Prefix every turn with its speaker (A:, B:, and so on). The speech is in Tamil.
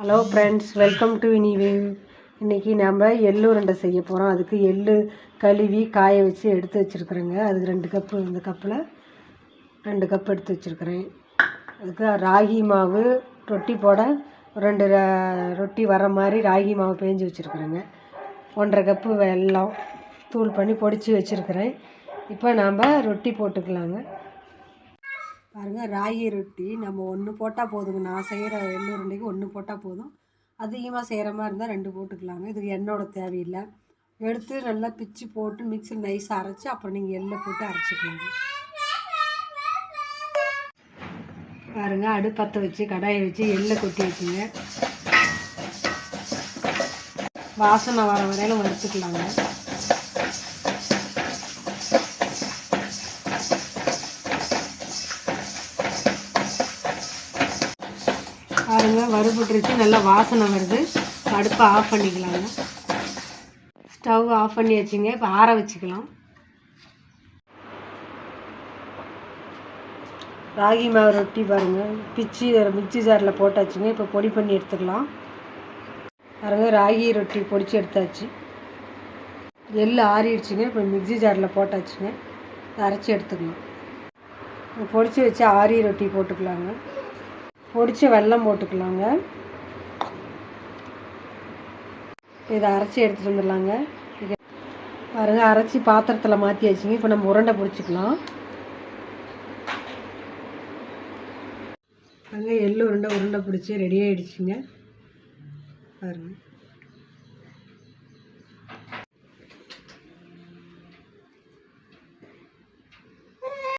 A: ஹலோ ஃப்ரெண்ட்ஸ், வெல்கம் டு இனிவேவ். இன்றைக்கி நம்ம எள்ளு உருண்டை செய்ய போகிறோம். அதுக்கு எள்ளு கழுவி காய வச்சு எடுத்து வச்சுருக்குறேங்க. அதுக்கு 2 கப்பு, இந்த கப்பில் 2 கப் எடுத்து வச்சுருக்குறேன். அதுக்கு ராகி மாவு ரொட்டி போட 2 ரொட்டி வர மாதிரி ராகி மாவு பேஞ்சு வச்சுருக்குறேங்க. 1.5 கப்பு வெல்லம் தூள் பண்ணி பொடிச்சு வச்சுருக்குறேன். இப்போ நாம் ரொட்டி போட்டுக்கலாங்க. பாருங்கள், ராகி ரொட்டி நம்ம 1 போட்டால் போதுங்க. நான் செய்கிற எள்ளு உருண்டைக்கு 1 போட்டால் போதும். அதிகமாக செய்கிற மாதிரி இருந்தால் 2 போட்டுக்கலாங்க. இதுக்கு எண்ணெயோட தேவையில்லை. எடுத்து நல்லா பிச்சு போட்டு மிக்ஸியில் நைஸாக அரைச்சி அப்புறம் நீங்கள் எள்ளை போட்டு அரைச்சிக்கலாங்க. பாருங்கள், அடுப்பத்தை வச்சு கடாயை வச்சு எள்ளை கொட்டி வச்சுங்க. வாசனை வர வரையிலும் வறுத்துக்கலாங்க. பாருங்கள், வறுபட்டுருச்சு, நல்லா வாசனை வருது. அடுப்பை ஆஃப் பண்ணிக்கலாங்க. ஸ்டவ் ஆஃப் பண்ணி வச்சுங்க. இப்போ ஆற வச்சுக்கலாம். ராகி மாவு ரொட்டி பாருங்கள், பிச்சு மிக்ஸி ஜாரில் போட்டாச்சுங்க. இப்போ பொடி பண்ணி எடுத்துக்கலாம். பாருங்கள், ராகி ரொட்டி பொடிச்சு எடுத்தாச்சு. எள்ளு ஆறிடுச்சுங்க. இப்போ மிக்ஸி ஜாரில் போட்டாச்சுங்க. அரைச்சி எடுத்துக்கலாம். பொடிச்சு வச்சு ஆரி ரொட்டி போட்டுக்கலாங்க. பொடிச்ச வெல்லம் போட்டுக்கலாங்க. இதை அரைச்சி எடுத்துகிட்டு வந்துடலாங்க. இது பாருங்கள், அரைச்சி பாத்திரத்தில் மாற்றி வச்சுங்க. இப்போ நம்ம உருண்டை பிடிச்சிக்கலாம். பாருங்கள், எள்ளு உருண்டை பிடிச்சி ரெடி ஆகிடுச்சுங்க. பாருங்கள்.